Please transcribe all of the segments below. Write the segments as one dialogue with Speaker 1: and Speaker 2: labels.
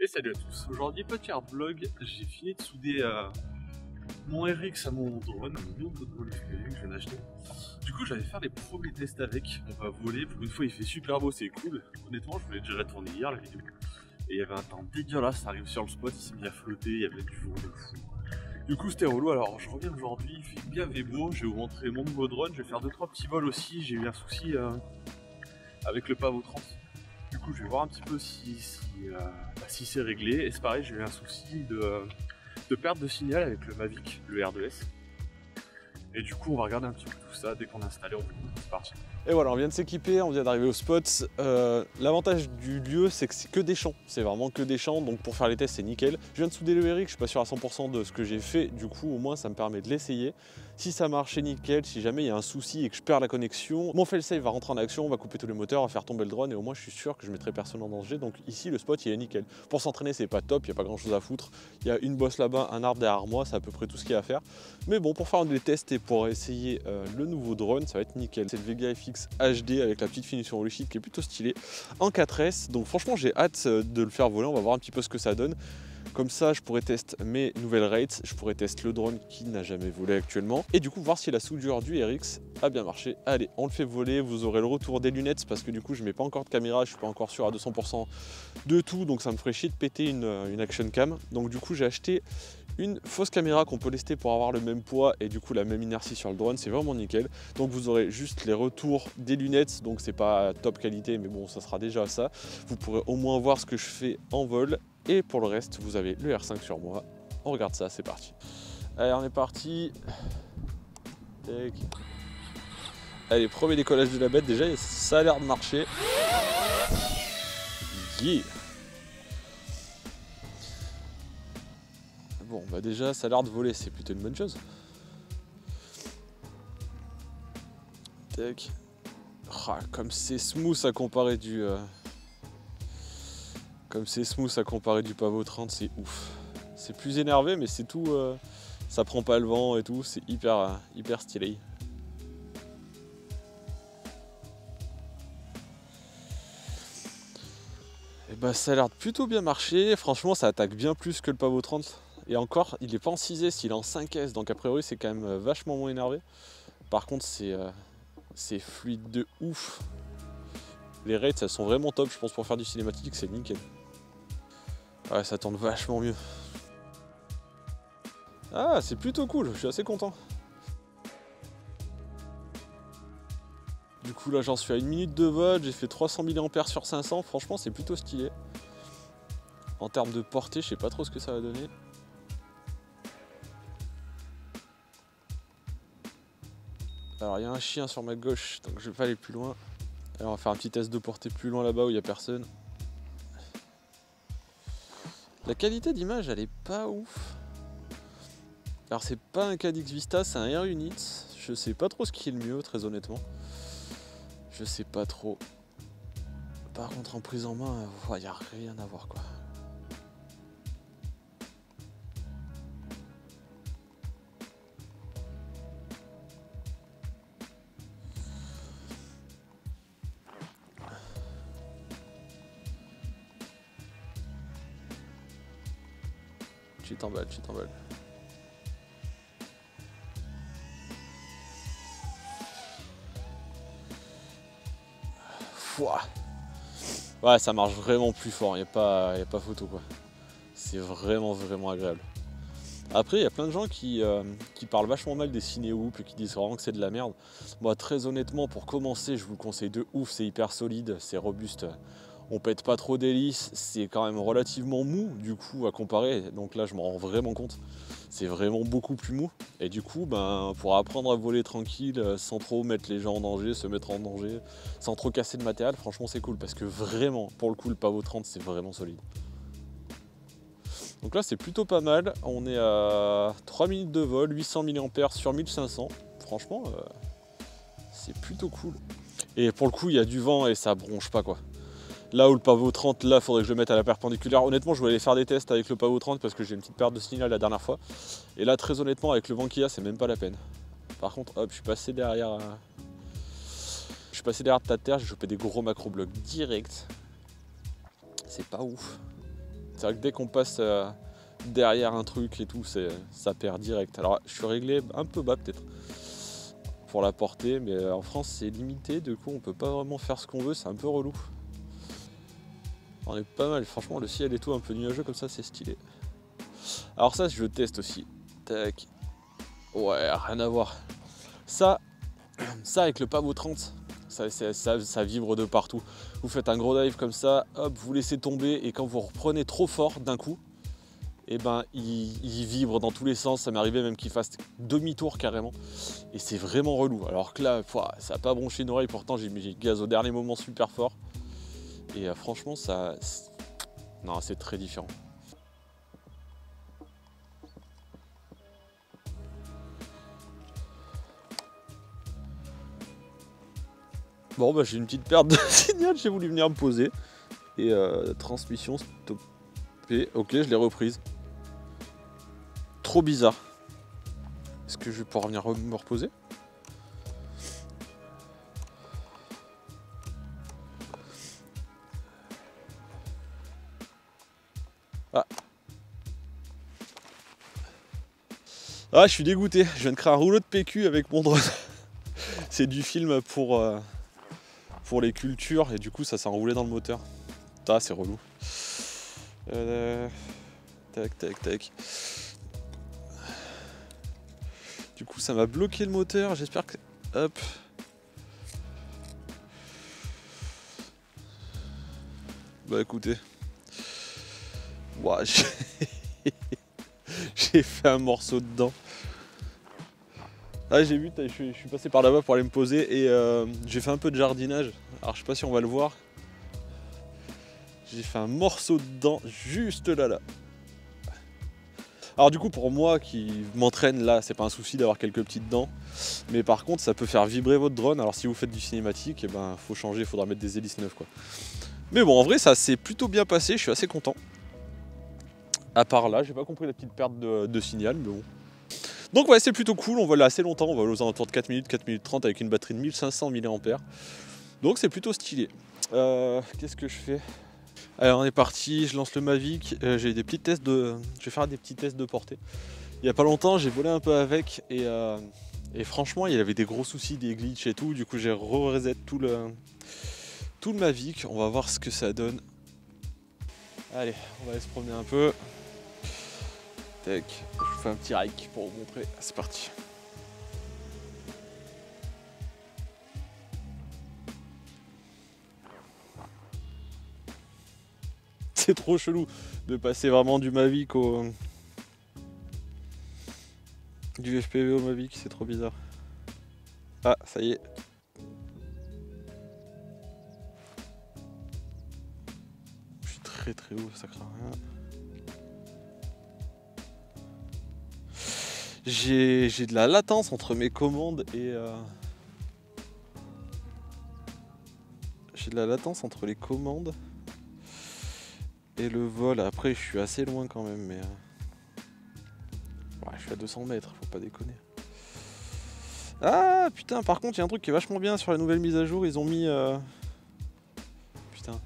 Speaker 1: Et salut à tous, aujourd'hui petit art vlog, j'ai fini de souder mon RX à mon drone, mon nouveau drone que je viens d'acheter. Du coup j'allais faire les premiers tests avec, on va voler, pour une fois il fait super beau, c'est cool. Honnêtement je voulais déjà la tourner hier la vidéo. Et il y avait un temps dégueulasse, ça arrive sur le spot, il s'est mis à flotter, il y avait du vent de fou. Du coup c'était relou, alors je reviens aujourd'hui, il fait bien beau, je vais vous montrer mon nouveau drone, je vais faire 2-3 petits vols aussi, j'ai eu un souci avec le Pavo 30. Du coup, je vais voir un petit peu si c'est réglé. Et c'est pareil, j'ai eu un souci de perte de signal avec le Mavic, le R2S. Et du coup, on va regarder un petit peu tout ça dès qu'on a installé. C'est parti. Et voilà, on vient de s'équiper, on vient d'arriver au spot. L'avantage du lieu, c'est que c'est que des champs. C'est vraiment que des champs, donc pour faire les tests, c'est nickel. Je viens de souder le RX, je suis pas sûr à 100% de ce que j'ai fait. Du coup, au moins, ça me permet de l'essayer. Si ça marche, c'est nickel. Si jamais il y a un souci et que je perds la connexion, mon fail-safe va rentrer en action, on va couper tous les moteurs, on va faire tomber le drone. Et au moins, je suis sûr que je mettrai personne en danger. Donc ici, le spot, il est nickel. Pour s'entraîner, c'est pas top, il n'y a pas grand-chose à foutre. Il y a une bosse là-bas, un arbre derrière moi, c'est à peu près tout ce qu'il y a à faire. Mais bon, pour faire des tests et pour essayer le nouveau drone, ça va être nickel. C'est le Vega FX HD avec la petite finition Holy Shit qui est plutôt stylée en 4S. Donc franchement, j'ai hâte de le faire voler. On va voir un petit peu ce que ça donne. Comme ça, je pourrais tester mes nouvelles rates, je pourrais tester le drone qui n'a jamais volé actuellement. Et du coup, voir si la soudure du RX a bien marché. Allez, on le fait voler, vous aurez le retour des lunettes parce que du coup, je mets pas encore de caméra, je suis pas encore sûr à 200% de tout. Donc ça me ferait chier de péter une action cam. Donc du coup, j'ai acheté une fausse caméra qu'on peut lester pour avoir le même poids et du coup la même inertie sur le drone, c'est vraiment nickel. Donc vous aurez juste les retours des lunettes, donc c'est pas top qualité mais bon ça sera déjà ça. Vous pourrez au moins voir ce que je fais en vol et pour le reste vous avez le R5 sur moi. On regarde ça, c'est parti. Allez on est parti. Tac. Allez, premier décollage de la bête, déjà ça a l'air de marcher. Yeah. Bon bah déjà ça a l'air de voler, c'est plutôt une bonne chose. Tac. Oh, comme c'est smooth à comparer du Pavo 30, c'est ouf. C'est plus énervé mais c'est tout, ça prend pas le vent et tout, c'est hyper stylé. Et bah ça a l'air de plutôt bien marcher, franchement ça attaque bien plus que le Pavo 30. Et encore, il n'est pas en 6S, il est en 5S, donc a priori c'est quand même vachement moins énervé. Par contre c'est fluide de ouf. Les rates elles sont vraiment top, je pense pour faire du cinématique c'est nickel. Ouais ça tourne vachement mieux. Ah c'est plutôt cool, je suis assez content. Du coup là j'en suis à 1 minute de vol, j'ai fait 300 mAh sur 500, franchement c'est plutôt stylé. En termes de portée, je sais pas trop ce que ça va donner. Alors il y a un chien sur ma gauche, donc je vais pas aller plus loin. Alors on va faire un petit test de portée plus loin là-bas où il n'y a personne. La qualité d'image elle est pas ouf. Alors c'est pas un Cadix Vista, c'est un Air Unit. Je sais pas trop ce qui est le mieux très honnêtement. Je sais pas trop. Par contre en prise en main, il n'y a rien à voir quoi. Tu t'emballes. Ouais, ça marche vraiment plus fort, y a pas photo quoi. C'est vraiment agréable. Après, il y a plein de gens qui parlent vachement mal des Cinéhoop et qui disent vraiment que c'est de la merde. Moi, très honnêtement, pour commencer, je vous le conseille de ouf, c'est hyper solide, c'est robuste. On pète pas trop d'hélices, c'est quand même relativement mou du coup à comparer, donc là je m'en rends vraiment compte. C'est vraiment beaucoup plus mou et du coup pour apprendre à voler tranquille sans trop mettre les gens en danger, se mettre en danger, sans trop casser de matériel, franchement c'est cool parce que vraiment pour le coup le Pavo 30 c'est vraiment solide. Donc là c'est plutôt pas mal, on est à 3 minutes de vol, 800 mAh sur 1500, franchement c'est plutôt cool. Et pour le coup il y a du vent et ça bronche pas quoi. Là où le Pavo 30, là, faudrait que je le mette à la perpendiculaire. Honnêtement, je voulais aller faire des tests avec le Pavo 30 parce que j'ai une petite perte de signal la dernière fois. Et là, très honnêtement, avec le vent qu'il y a, c'est même pas la peine. Par contre, hop, je suis passé derrière ta terre, j'ai chopé des gros macro-blocs direct. C'est pas ouf.
Speaker 2: C'est vrai que dès qu'on passe derrière un truc et tout, ça perd direct. Alors je suis réglé un peu bas peut-être pour la portée, mais en France c'est limité, du coup on peut pas vraiment faire ce qu'on veut, c'est un peu relou. On est pas mal, franchement le ciel et tout un peu nuageux comme ça, c'est stylé. Alors ça je le teste aussi. Tac. Ouais, rien à voir. Ça avec le pavot 30, ça vibre de partout. Vous faites un gros dive comme ça, hop, vous laissez tomber et quand vous reprenez trop fort d'un coup, et ben il vibre dans tous les sens. Ça m'est arrivé même qu'il fasse demi-tour carrément. Et c'est vraiment relou. Alors que là, ça n'a pas bronché une oreille, pourtant j'ai mis gaz au dernier moment super fort. Et franchement, non, c'est très différent. Bon bah j'ai une petite perte de signal, j'ai voulu venir me poser. Et transmission stoppée. Ok, je l'ai reprise. Trop bizarre. Est-ce que je vais pouvoir venir me reposer? Ah, je suis dégoûté, je viens de créer un rouleau de PQ avec mon drone. C'est du film pour les cultures et du coup ça s'est enroulé dans le moteur. Ah, c'est relou. Tac, tac, tac. Du coup ça m'a bloqué le moteur, j'espère que... Hop. Bah écoutez. Ouah, j'ai fait un morceau dedans. Ah j'ai vu, je suis passé par là-bas pour aller me poser et j'ai fait un peu de jardinage. Alors je sais pas si on va le voir. J'ai fait un morceau dedans, juste là. Alors du coup pour moi qui m'entraîne là, c'est pas un souci d'avoir quelques petites dents. Mais par contre ça peut faire vibrer votre drone. Alors si vous faites du cinématique, et ben faut changer, il faudra mettre des hélices neuves quoi. Mais bon en vrai ça s'est plutôt bien passé, je suis assez content. À part là, j'ai pas compris la petite perte de signal, mais bon. Donc ouais, c'est plutôt cool, on vole assez longtemps, on vole aux alentours de 4 minutes, 4 minutes 30 avec une batterie de 1500 mAh. Donc c'est plutôt stylé. Qu'est-ce que je fais? Alors on est parti, je lance le Mavic, j'ai des petits tests je vais faire des petits tests de portée. Il y a pas longtemps, j'ai volé un peu avec et franchement, il y avait des gros soucis, des glitches et tout, du coup j'ai re-reset tout le Mavic, on va voir ce que ça donne. Allez, on va aller se promener un peu. Tac, je vous fais un petit hike pour vous montrer. C'est parti. C'est trop chelou de passer vraiment du Mavic du FPV au Mavic, c'est trop bizarre. Ah, ça y est. Je suis très haut, ça craint rien. J'ai de la latence entre mes commandes et... J'ai de la latence entre les commandes et le vol. Après, je suis assez loin quand même, mais... Ouais, je suis à 200 mètres, faut pas déconner. Ah, putain, par contre, il y a un truc qui est vachement bien sur la nouvelle mise à jour. Ils ont mis... Putain.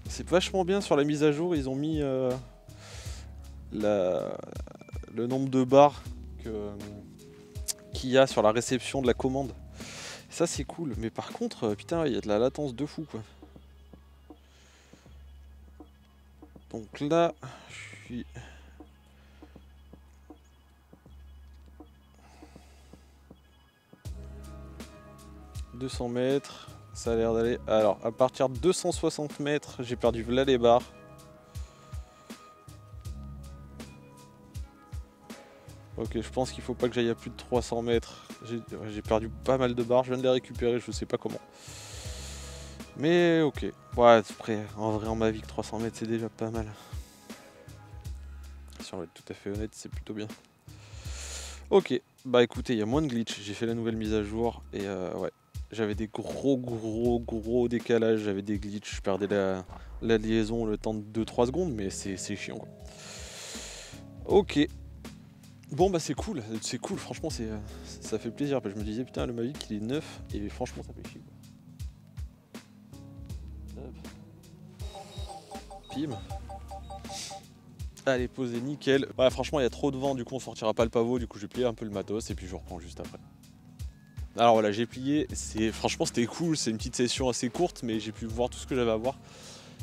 Speaker 2: C'est vachement bien sur la mise à jour. Ils ont mis... le nombre de barres qu'il y a sur la réception de la commande. Ça c'est cool, mais par contre, putain, il y a de la latence de fou quoi. Donc là, je suis... « 200 mètres, ça a l'air d'aller... » Alors, à partir de 260 mètres, j'ai perdu là les barres. Ok, je pense qu'il faut pas que j'aille à plus de 300 mètres. J'ai perdu pas mal de barres, je viens de les récupérer, je sais pas comment. Mais ok, ouais, après, en vrai, en Mavic, 300 mètres, c'est déjà pas mal. Si on va être tout à fait honnête, c'est plutôt bien. Ok, bah écoutez, il y a moins de glitch, j'ai fait la nouvelle mise à jour et ouais, j'avais des gros décalages, j'avais des glitches, je perdais la liaison le temps de 2-3 secondes, mais c'est chiant quoi. Ok. Bon bah c'est cool, franchement ça fait plaisir. Je me disais putain le Mavic il est neuf et franchement ça fait chier quoi. pim. Allez, posé nickel. Ouais, franchement, il y a trop de vent, du coup on sortira pas le pavot, du coup je vais plier un peu le matos et puis je reprends juste après. Alors voilà, j'ai plié, franchement c'était cool, c'est une petite session assez courte, mais j'ai pu voir tout ce que j'avais à voir.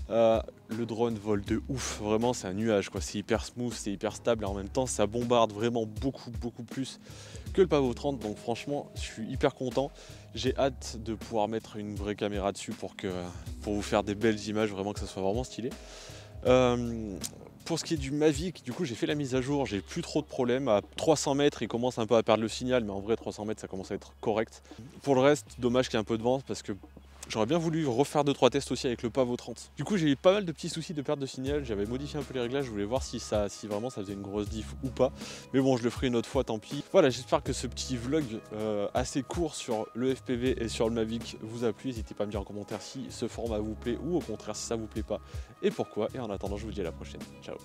Speaker 2: Le drone vole de ouf, vraiment c'est un nuage quoi, c'est hyper smooth, c'est hyper stable et en même temps ça bombarde vraiment beaucoup plus que le Pavo 30, donc franchement je suis hyper content. J'ai hâte de pouvoir mettre une vraie caméra dessus pour vous faire des belles images, vraiment que ça soit vraiment stylé. Pour ce qui est du Mavic, du coup j'ai fait la mise à jour, j'ai plus trop de problèmes. À 300 mètres il commence un peu à perdre le signal, mais en vrai 300 mètres ça commence à être correct. Pour le reste, dommage qu'il y ait un peu de vent parce que j'aurais bien voulu refaire 2-3 tests aussi avec le Pavo 30. Du coup j'ai eu pas mal de petits soucis de perte de signal, j'avais modifié un peu les réglages, je voulais voir si vraiment ça faisait une grosse diff ou pas. Mais bon, je le ferai une autre fois, tant pis. Voilà, j'espère que ce petit vlog assez court sur le FPV et sur le Mavic vous a plu. N'hésitez pas à me dire en commentaire si ce format vous plaît ou au contraire si ça vous plaît pas et pourquoi. Et en attendant, je vous dis à la prochaine. Ciao.